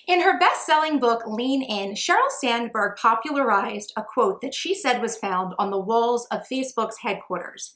In her best-selling book, Lean In, Sheryl Sandberg popularized a quote that she said was found on the walls of Facebook's headquarters.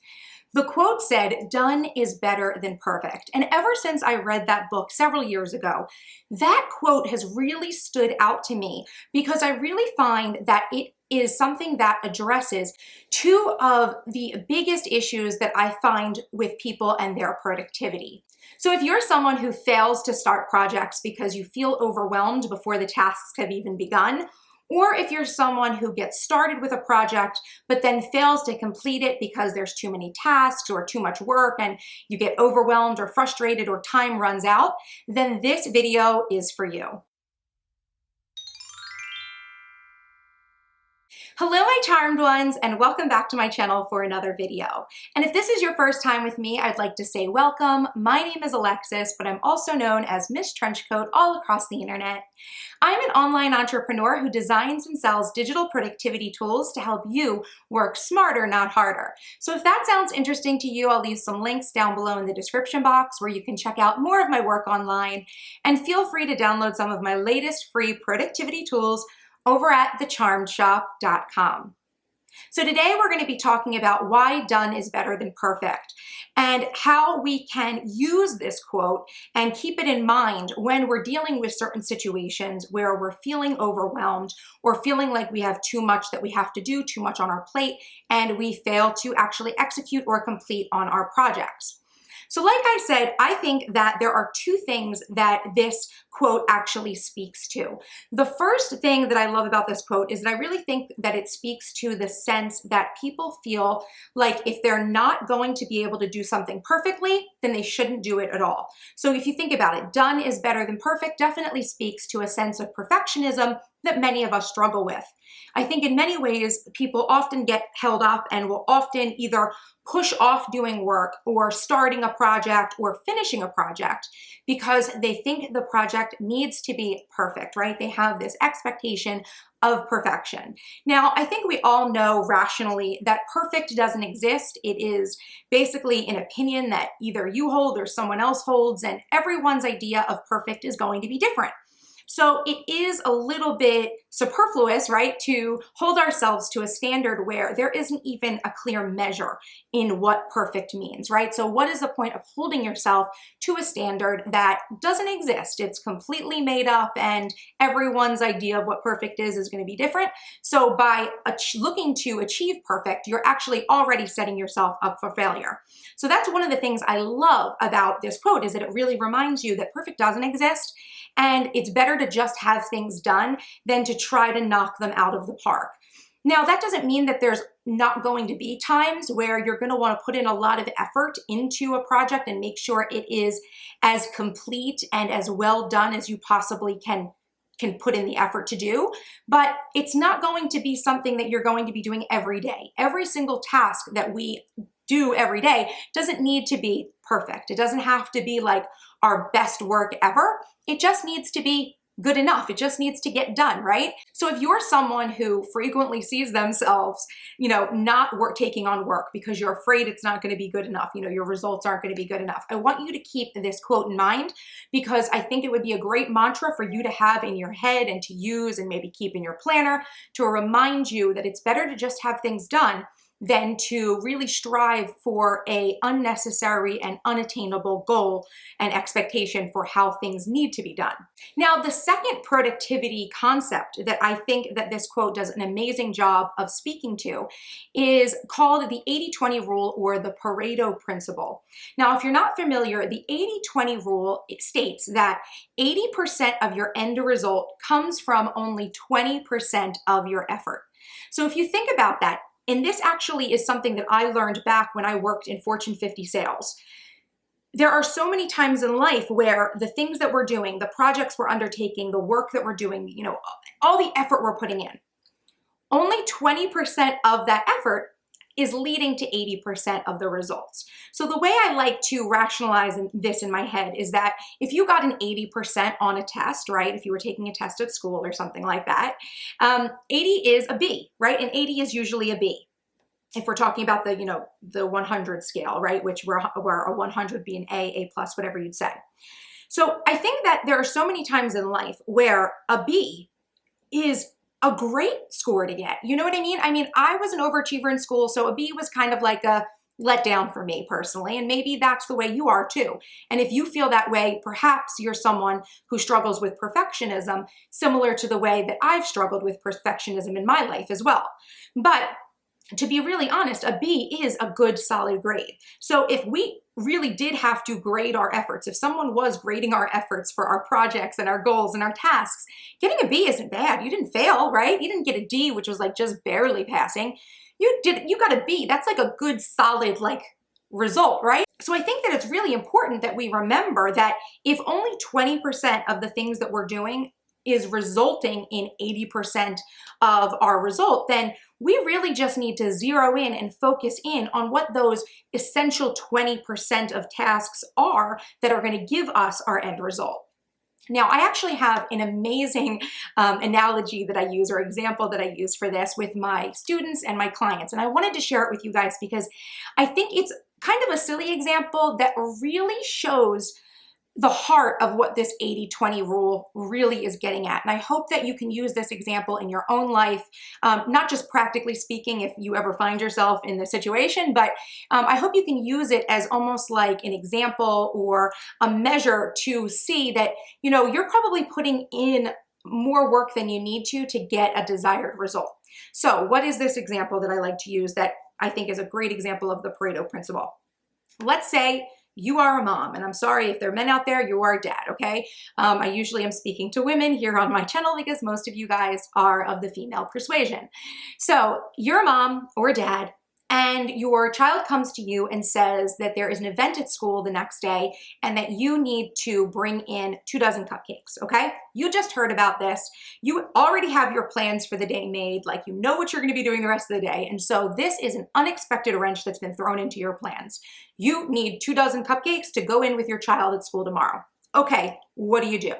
The quote said, "Done is better than perfect." And ever since I read that book several years ago, that quote has really stood out to me because I really find that it is something that addresses two of the biggest issues that I find with people and their productivity. So if you're someone who fails to start projects because you feel overwhelmed before the tasks have even begun, or if you're someone who gets started with a project but then fails to complete it because there's too many tasks or too much work and you get overwhelmed or frustrated or time runs out, then this video is for you. Hello, my charmed ones, and welcome back to my channel for another video. And if this is your first time with me, I'd like to say welcome. My name is Alexis, but I'm also known as Miss Trenchcoat all across the internet. I'm an online entrepreneur who designs and sells digital productivity tools to help you work smarter, not harder. So if that sounds interesting to you, I'll leave some links down below in the description box where you can check out more of my work online, and feel free to download some of my latest free productivity tools over at thecharmedshop.com. So today we're going to be talking about why done is better than perfect and how we can use this quote and keep it in mind when we're dealing with certain situations where we're feeling overwhelmed or feeling like we have too much that we have to do, too much on our plate, and we fail to actually execute or complete on our projects. So like I said, I think that there are two things that this quote actually speaks to. The first thing that I love about this quote is that I really think that it speaks to the sense that people feel like if they're not going to be able to do something perfectly, then they shouldn't do it at all. So if you think about it, done is better than perfect definitely speaks to a sense of perfectionism that many of us struggle with. I think in many ways, people often get held up and will often either push off doing work or starting a project or finishing a project because they think the project needs to be perfect, right? They have this expectation of perfection. Now, I think we all know rationally that perfect doesn't exist. It is basically an opinion that either you hold or someone else holds, and everyone's idea of perfect is going to be different. So it is a little bit superfluous, right, to hold ourselves to a standard where there isn't even a clear measure in what perfect means, right? So what is the point of holding yourself to a standard that doesn't exist? It's completely made up, and everyone's idea of what perfect is going to be different. So by looking to achieve perfect, you're actually already setting yourself up for failure. So that's one of the things I love about this quote, is that it really reminds you that perfect doesn't exist, and it's better to just have things done than to try to knock them out of the park. Now, that doesn't mean that there's not going to be times where you're going to want to put in a lot of effort into a project and make sure it is as complete and as well done as you possibly can put in the effort to do, but it's not going to be something that you're going to be doing every day. Every single task that we do every day doesn't need to be perfect. It doesn't have to be like our best work ever. It just needs to be good enough. It just needs to get done, right? So if you're someone who frequently sees themselves, not taking on work because you're afraid it's not going to be good enough, your results aren't going to be good enough, I want you to keep this quote in mind, because I think it would be a great mantra for you to have in your head and to use and maybe keep in your planner to remind you that it's better to just have things done than to really strive for a unnecessary and unattainable goal and expectation for how things need to be done. Now, the second productivity concept that I think that this quote does an amazing job of speaking to is called the 80-20 rule, or the Pareto Principle. Now, if you're not familiar, the 80-20 rule, it states that 80% of your end result comes from only 20% of your effort. So if you think about that, and this actually is something that I learned back when I worked in Fortune 50 sales. There are so many times in life where the things that we're doing, the projects we're undertaking, the work that we're doing, all the effort we're putting in, only 20% of that effort is leading to 80% of the results. So the way I like to rationalize this in my head is that if you got an 80% on a test, right? If you were taking a test at school or something like that, 80 is a B, right? And 80 is usually a B. If we're talking about the 100 scale, right? Which where a 100 be an A plus, whatever you'd say. So I think that there are so many times in life where a B is a great score to get. You know what I mean? I was an overachiever in school, so a B was kind of like a letdown for me personally, and maybe that's the way you are too. And if you feel that way, perhaps you're someone who struggles with perfectionism, similar to the way that I've struggled with perfectionism in my life as well. But to be really honest, a B is a good solid grade. So if we really did have to grade our efforts, if someone was grading our efforts for our projects and our goals and our tasks, getting a B isn't bad. You didn't fail, right? You didn't get a D, which was like just barely passing. You got a B. That's like a good solid like result, right? So I think that it's really important that we remember that if only 20% of the things that we're doing is resulting in 80% of our result, then we really just need to zero in and focus in on what those essential 20% of tasks are that are going to give us our end result. Now, I actually have an amazing analogy that I use, or example that I use for this with my students and my clients, and I wanted to share it with you guys because I think it's kind of a silly example that really shows the heart of what this 80-20 rule really is getting at. And I hope that you can use this example in your own life, not just practically speaking if you ever find yourself in this situation, but I hope you can use it as almost like an example or a measure to see that, you know, you're probably putting in more work than you need to get a desired result. So what is this example that I like to use that I think is a great example of the Pareto Principle? Let's say you are a mom, and I'm sorry if there are men out there, you are a dad, okay? I usually am speaking to women here on my channel because most of you guys are of the female persuasion. So you're a mom or a dad, and your child comes to you and says that there is an event at school the next day and that you need to bring in 24 cupcakes, okay? You just heard about this. You already have your plans for the day made, like you know what you're gonna be doing the rest of the day, and so this is an unexpected wrench that's been thrown into your plans. You need 24 cupcakes to go in with your child at school tomorrow. Okay, what do?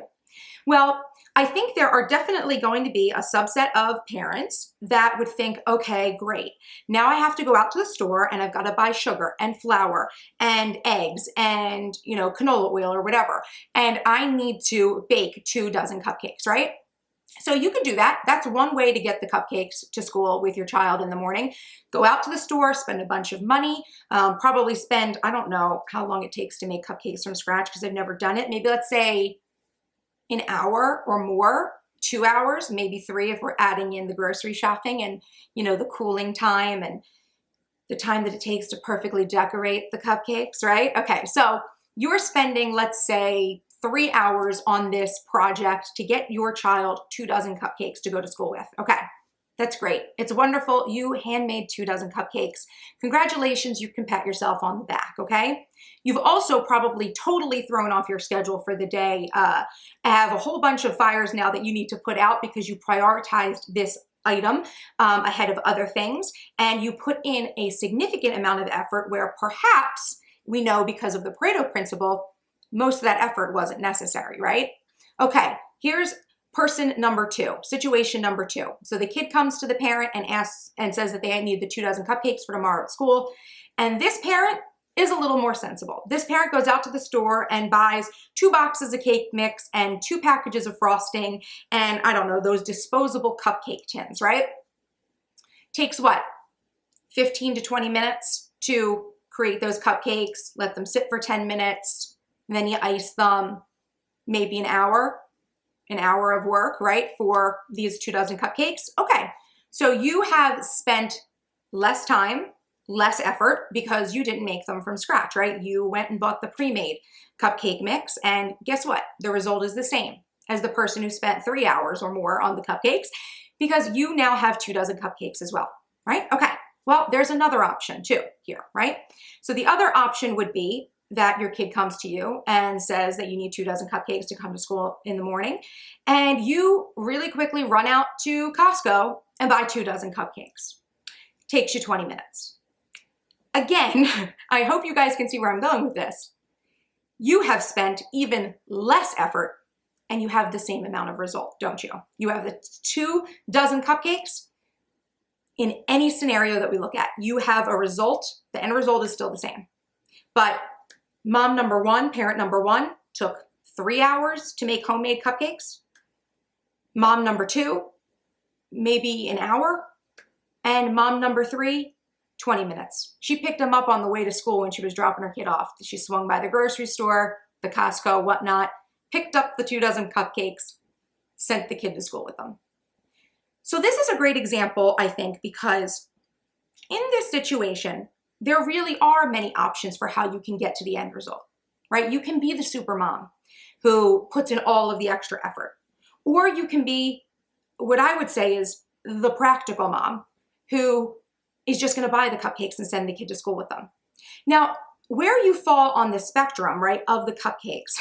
Well, I think there are definitely going to be a subset of parents that would think, okay, great. Now I have to go out to the store and I've got to buy sugar and flour and eggs and, you know, canola oil or whatever. And I need to bake 24 cupcakes, right? So you can do that. That's one way to get the cupcakes to school with your child in the morning. Go out to the store, spend a bunch of money, probably spend, I don't know how long it takes to make cupcakes from scratch because I've never done it. Maybe let's say an hour or more, 2 hours, maybe 3 if we're adding in the grocery shopping and, you know, the cooling time and the time that it takes to perfectly decorate the cupcakes, right? Okay, so you're spending, let's say, 3 hours on this project to get your child 24 cupcakes to go to school with. Okay, that's great. It's wonderful. You handmade 24 cupcakes. Congratulations, you can pat yourself on the back, okay? You've also probably totally thrown off your schedule for the day. Have a whole bunch of fires now that you need to put out because you prioritized this item ahead of other things, and you put in a significant amount of effort where perhaps we know because of the Pareto Principle, most of that effort wasn't necessary, right? Okay, here's person number 2, situation number 2. So the kid comes to the parent and asks and says that they need the 24 cupcakes for tomorrow at school. And this parent is a little more sensible. This parent goes out to the store and buys 2 boxes of cake mix and 2 packages of frosting and I don't know, those disposable cupcake tins, right? Takes what? 15 to 20 minutes to create those cupcakes, let them sit for 10 minutes, and then you ice them, maybe an hour of work, right, for these 24 cupcakes. Okay, so you have spent less time, less effort because you didn't make them from scratch, right? You went and bought the pre-made cupcake mix, and guess what? The result is the same as the person who spent 3 hours or more on the cupcakes because you now have 24 cupcakes as well, right? Okay, well, there's another option too here, right? So the other option would be that your kid comes to you and says that you need 24 cupcakes to come to school in the morning, and you really quickly run out to Costco and buy 24 cupcakes. Takes you 20 minutes. Again, I hope you guys can see where I'm going with this. You have spent even less effort and you have the same amount of result, don't you? You have the 24 cupcakes in any scenario that we look at. You have a result, the end result is still the same. But mom number 1, parent number 1 took 3 hours to make homemade cupcakes. Mom number 2, maybe an hour. And mom number 3, 20 minutes. She picked them up on the way to school when she was dropping her kid off. She swung by the grocery store, the Costco, whatnot, picked up the 2 dozen cupcakes, sent the kid to school with them. So this is a great example, I think, because in this situation, there really are many options for how you can get to the end result, right? You can be the super mom who puts in all of the extra effort, or you can be what I would say is the practical mom who is just going to buy the cupcakes and send the kid to school with them. Now, where you fall on the spectrum, right, of the cupcakes,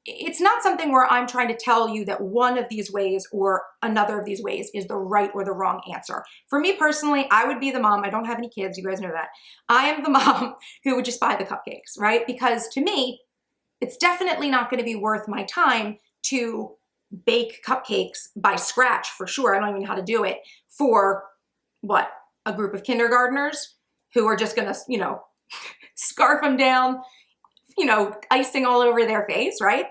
it's not something where I'm trying to tell you that one of these ways or another of these ways is the right or the wrong answer. For me personally, I would be the mom. I don't have any kids. You guys know that. I am the mom who would just buy the cupcakes, right? Because to me, it's definitely not going to be worth my time to bake cupcakes by scratch, for sure. I don't even know how to do it for what? A group of kindergartners who are just going to, scarf them down, icing all over their face, right?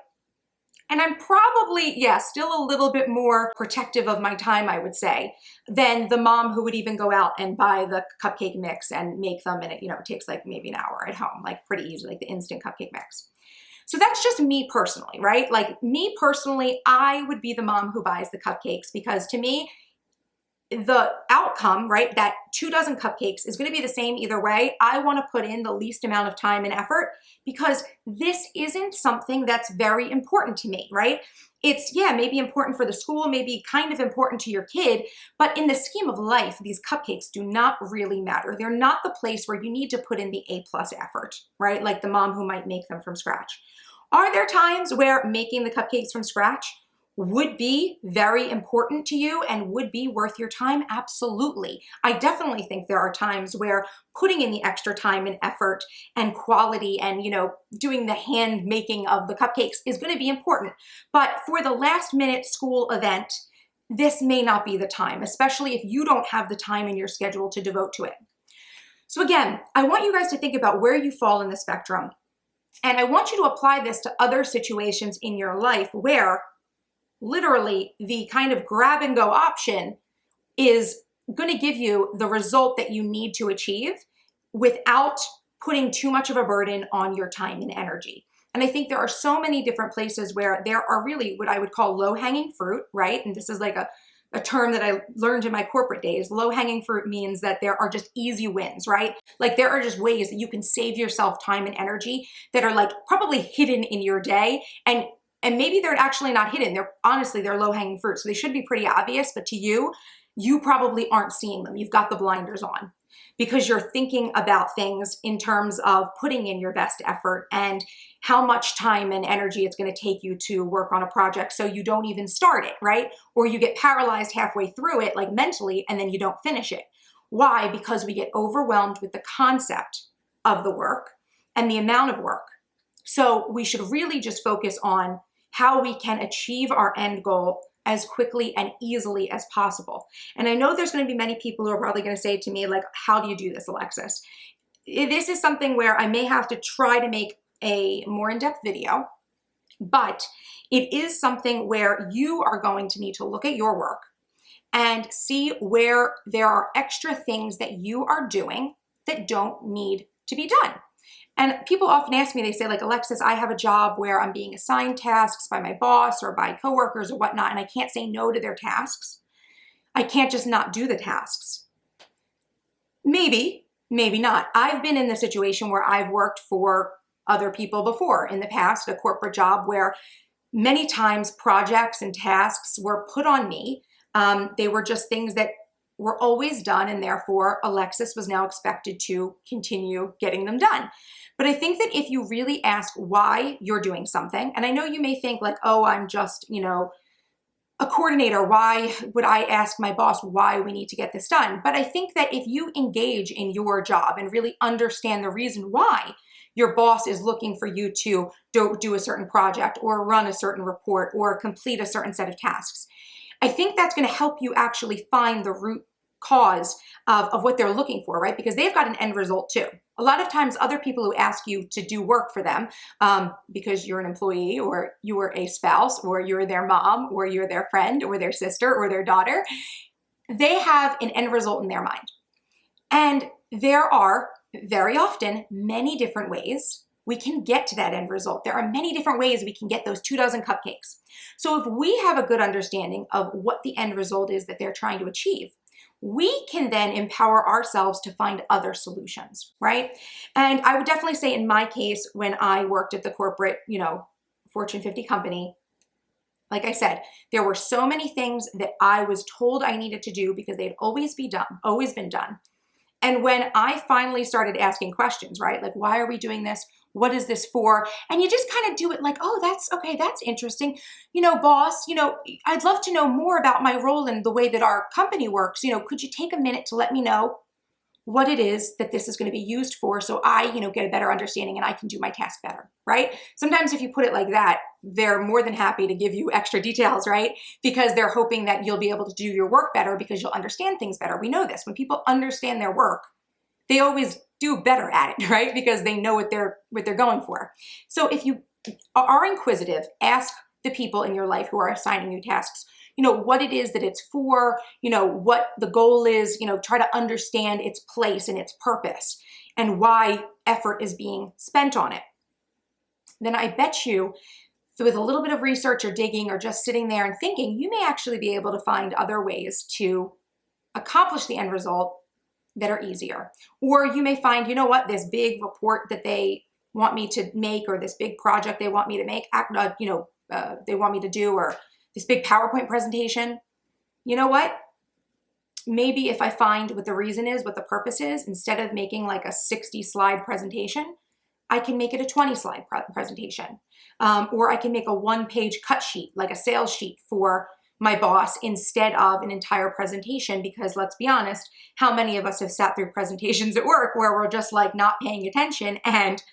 And I'm probably, still a little bit more protective of my time, I would say, than the mom who would even go out and buy the cupcake mix and make them. And it takes like maybe an hour at home, like pretty easily, like the instant cupcake mix. So that's just me personally, right? Like me personally, I would be the mom who buys the cupcakes because to me, the outcome, right, that 2 dozen cupcakes is going to be the same either way. I want to put in the least amount of time and effort because this isn't something that's very important to me, right? It's, maybe important for the school, maybe kind of important to your kid, but in the scheme of life, these cupcakes do not really matter. They're not the place where you need to put in the A+ effort, right? Like the mom who might make them from scratch. Are there times where making the cupcakes from scratch would be very important to you and would be worth your time? Absolutely. I definitely think there are times where putting in the extra time and effort and quality and, doing the hand making of the cupcakes is going to be important. But for the last minute school event, this may not be the time, especially if you don't have the time in your schedule to devote to it. So again, I want you guys to think about where you fall in the spectrum. And I want you to apply this to other situations in your life where literally the kind of grab and go option is going to give you the result that you need to achieve without putting too much of a burden on your time and energy. And I think there are so many different places where there are really what I would call low-hanging fruit, right? And this is like a term that I learned in my corporate days. Low-hanging fruit means that there are just easy wins, right? Like there are just ways that you can save yourself time and energy that are like probably hidden in your day. And maybe they're actually not hidden. They're low-hanging fruit. So they should be pretty obvious, but to you probably aren't seeing them. You've got the blinders on because you're thinking about things in terms of putting in your best effort and how much time and energy it's going to take you to work on a project so you don't even start it, right? Or you get paralyzed halfway through it, like mentally, and then you don't finish it. Why? Because we get overwhelmed with the concept of the work and the amount of work. So we should really just focus on how we can achieve our end goal as quickly and easily as possible. And I know there's going to be many people who are probably going to say to me, like, how do you do this, Alexis? This is something where I may have to try to make a more in-depth video, but it is something where you are going to need to look at your work and see where there are extra things that you are doing that don't need to be done. And people often ask me, they say like, Alexis, I have a job where I'm being assigned tasks by my boss or by coworkers or whatnot, and I can't say no to their tasks. I can't just not do the tasks. Maybe, maybe not. I've been in the situation where I've worked for other people before in the past, a corporate job where many times projects and tasks were put on me. They were just things that were always done, and therefore Alexis was now expected to continue getting them done. But I think that if you really ask why you're doing something, and I know you may think like, oh, I'm just, a coordinator. Why would I ask my boss why we need to get this done? But I think that if you engage in your job and really understand the reason why your boss is looking for you to do a certain project or run a certain report or complete a certain set of tasks, I think that's going to help you actually find the root cause of what they're looking for, right? Because they've got an end result too. A lot of times other people who ask you to do work for them because you're an employee or you are a spouse or you're their mom or you're their friend or their sister or their daughter, they have an end result in their mind. And there are very often many different ways we can get to that end result. There are many different ways we can get those 24 cupcakes. So if we have a good understanding of what the end result is that they're trying to achieve, we can then empower ourselves to find other solutions, right? And I would definitely say in my case, when I worked at the corporate, Fortune 50 company, like I said, there were so many things that I was told I needed to do because they'd always been done. And when I finally started asking questions, right? Like, why are we doing this? What is this for? And you just kind of do it like, oh, that's okay. That's interesting. Boss, I'd love to know more about my role and the way that our company works. Could you take a minute to let me know what it is that this is going to be used for so I, get a better understanding and I can do my task better, right? Sometimes if you put it like that, they're more than happy to give you extra details, right? Because they're hoping that you'll be able to do your work better because you'll understand things better. We know this. When people understand their work, they always do better at it, right? Because they know what they're going for. So if you are inquisitive, ask the people in your life who are assigning you tasks, what it is that it's for, what the goal is, try to understand its place and its purpose and why effort is being spent on it. Then I bet you with a little bit of research or digging or just sitting there and thinking, you may actually be able to find other ways to accomplish the end result that are easier. Or you may find, this big report that they want me to make or this big project they want me to make, they want me to do, or this big PowerPoint presentation, maybe if I find what the reason is, what the purpose is, instead of making like a 60-slide presentation, I can make it a 20-slide presentation. Or I can make a 1-page cut sheet, like a sales sheet for my boss instead of an entire presentation, because let's be honest, how many of us have sat through presentations at work where we're just like not paying attention and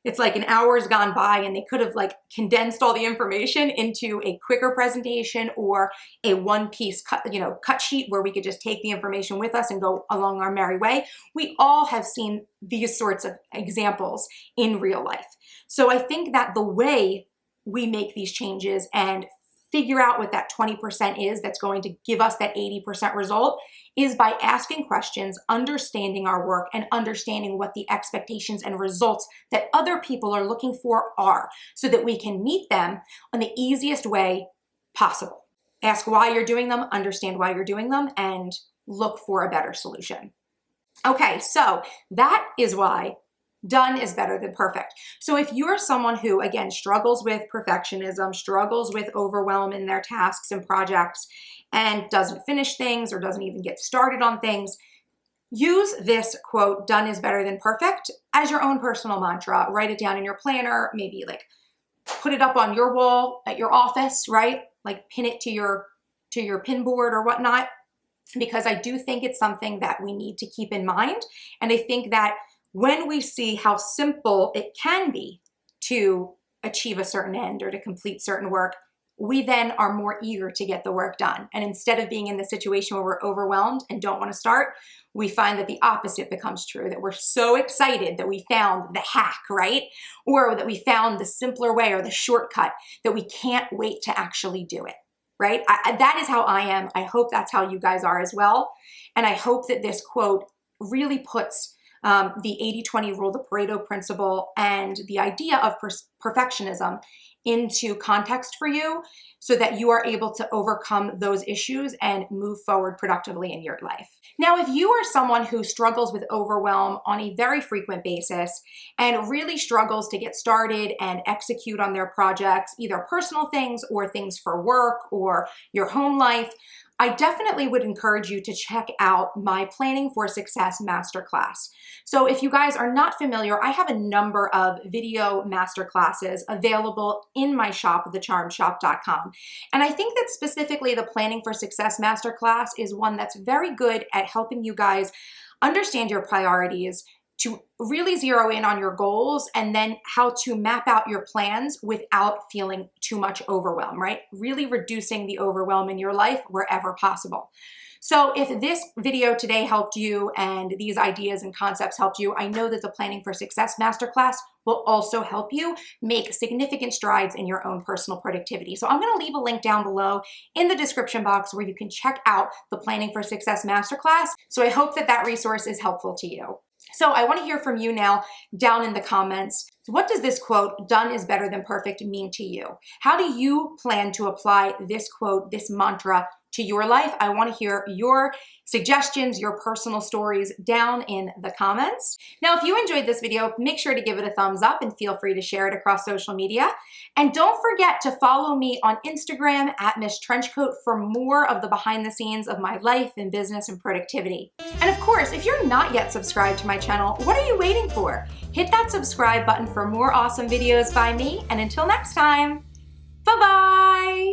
it's like an hour's gone by and they could have like condensed all the information into a quicker presentation or a 1-piece cut sheet where we could just take the information with us and go along our merry way. We all have seen these sorts of examples in real life. So I think that the way we make these changes and figure out what that 20% is that's going to give us that 80% result is by asking questions, understanding our work, and understanding what the expectations and results that other people are looking for are, so that we can meet them on the easiest way possible. Ask why you're doing them, understand why you're doing them, and look for a better solution. Okay, so that is why done is better than perfect. So if you're someone who, again, struggles with perfectionism, struggles with overwhelm in their tasks and projects, and doesn't finish things or doesn't even get started on things, use this quote, done is better than perfect, as your own personal mantra. Write it down in your planner, maybe like put it up on your wall at your office, right? Like pin it to your pin board or whatnot, because I do think it's something that we need to keep in mind. And I think that when we see how simple it can be to achieve a certain end or to complete certain work, we then are more eager to get the work done. And instead of being in the situation where we're overwhelmed and don't want to start, we find that the opposite becomes true, that we're so excited that we found the hack, right? Or that we found the simpler way or the shortcut that we can't wait to actually do it, right? That is how I am. I hope that's how you guys are as well. And I hope that this quote really puts the 80-20 rule, the Pareto Principle, and the idea of perfectionism into context for you so that you are able to overcome those issues and move forward productively in your life. Now, if you are someone who struggles with overwhelm on a very frequent basis and really struggles to get started and execute on their projects, either personal things or things for work or your home life, I definitely would encourage you to check out my Planning for Success Masterclass. So if you guys are not familiar, I have a number of video masterclasses available in my shop, thecharmshop.com. And I think that specifically the Planning for Success Masterclass is one that's very good at helping you guys understand your priorities, to really zero in on your goals and then how to map out your plans without feeling too much overwhelm, right? Really reducing the overwhelm in your life wherever possible. So if this video today helped you and these ideas and concepts helped you, I know that the Planning for Success Masterclass will also help you make significant strides in your own personal productivity. So I'm going to leave a link down below in the description box where you can check out the Planning for Success Masterclass. So I hope that that resource is helpful to you. So I want to hear from you now down in the comments. What does this quote, "Done is better than perfect," mean to you? How do you plan to apply this quote, this mantra to your life? I want to hear your suggestions, your personal stories down in the comments. Now, if you enjoyed this video, make sure to give it a thumbs up and feel free to share it across social media. And don't forget to follow me on Instagram at MissTrenchcoat for more of the behind the scenes of my life and business and productivity. And of course, if you're not yet subscribed to my channel, what are you waiting for? Hit that subscribe button for more awesome videos by me. And until next time, bye-bye.